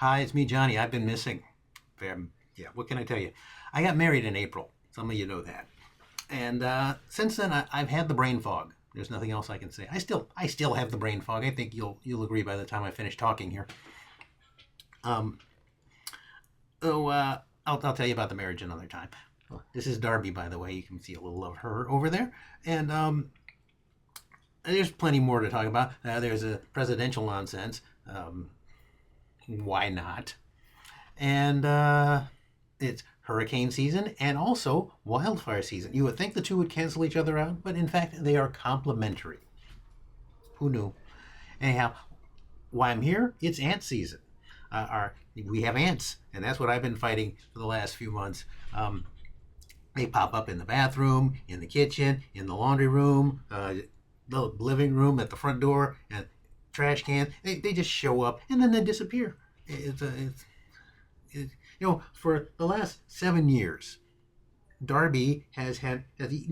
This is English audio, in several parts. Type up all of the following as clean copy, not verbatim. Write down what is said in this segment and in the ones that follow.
Hi, it's me, Johnny. I've been missing. Yeah, what can I tell you? I got married in April. Some of you know that. And since then, I've had the brain fog. There's nothing else I can say. I still have the brain fog. I think you'll agree by the time I finish talking here. Um, I'll tell you about the marriage another time. Well, this is Darby, by the way. You can see a little of her over there. And there's plenty more to talk about. There's a presidential nonsense. Why not? And it's hurricane season and also wildfire season. You would think the two would cancel each other out, but in fact, they are complementary. Who knew? Anyhow, why I'm here? It's ant season. We have ants, and that's what I've been fighting for the last few months. They pop up in the bathroom, in the kitchen, in the laundry room, the living room, at the front door, and trash can. They just show up and then they disappear. For the last 7 years, Darby has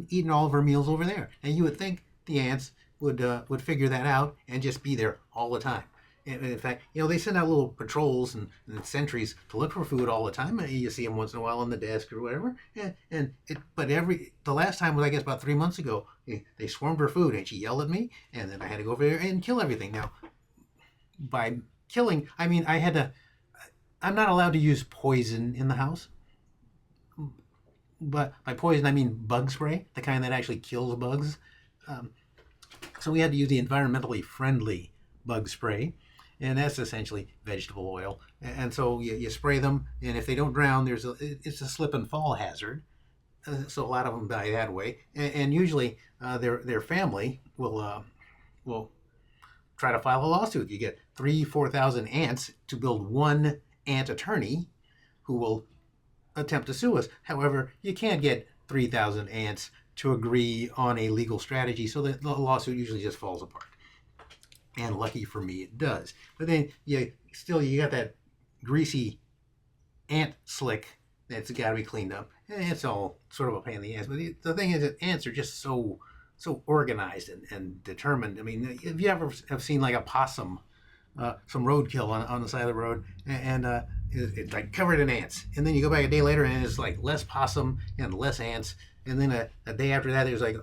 eaten all of her meals over there, and you would think the ants would figure that out and just be there all the time. And in fact, they send out little patrols and sentries to look for food all the time. You see them once in a while on the desk or whatever. But the last time was, I guess, about 3 months ago. They swarmed her food and she yelled at me, and then I had to go over there and kill everything. Now, by killing, I mean I'm not allowed to use poison in the house. But by poison, I mean bug spray, the kind that actually kills bugs. So we had to use the environmentally friendly bug spray, and that's essentially vegetable oil. And so you spray them, and if they don't drown, it's a slip and fall hazard. So a lot of them die that way. And usually their family will try to file a lawsuit. You get 4,000 ants to build one ant attorney who will attempt to sue us. However, you can't get 3,000 ants to agree on a legal strategy, so the lawsuit usually just falls apart. And lucky for me, it does. But then you got that greasy ant slick that's got to be cleaned up. And it's all sort of a pain in the ass. But the thing is that ants are just so organized and determined. I mean, if you ever have seen like a possum, some roadkill on the side of the road, and it's like covered in ants. And then you go back a day later and it's like less possum and less ants. And then a day after that, there's like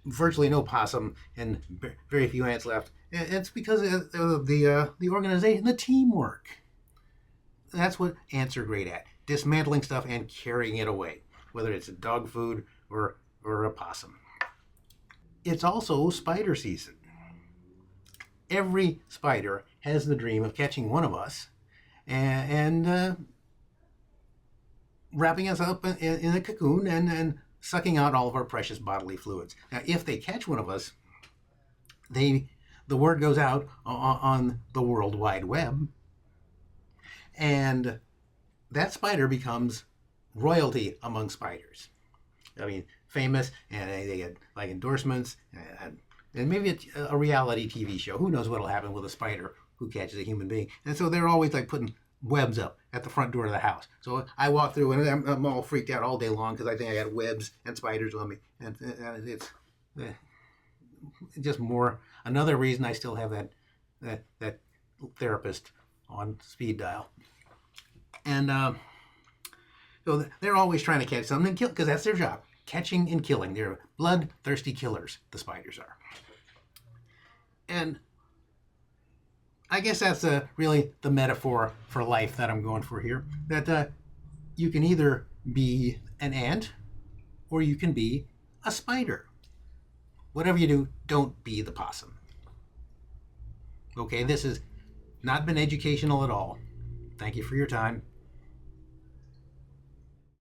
virtually no possum and very few ants left. And it's because of the organization, the teamwork. That's what ants are great at: dismantling stuff and carrying it away, whether it's dog food or a possum. It's also spider season. Every spider has the dream of catching one of us and wrapping us up in a cocoon and sucking out all of our precious bodily fluids. Now, if they catch one of us, the word goes out on the World Wide Web, and that spider becomes royalty among spiders. I mean, famous, and they get like endorsements, and maybe it's a reality TV show. Who knows what'll happen with a spider who catches a human being? And so they're always like putting webs up at the front door of the house. So I walk through and I'm all freaked out all day long because I think I got webs and spiders on me, and it's just more another reason I still have that therapist on speed dial. And so they're always trying to catch something and kill, because that's their job: catching and killing. They're bloodthirsty killers. The spiders are. And I guess that's really the metaphor for life that I'm going for here. That you can either be an ant or you can be a spider. Whatever you do, don't be the possum. Okay, this has not been educational at all. Thank you for your time.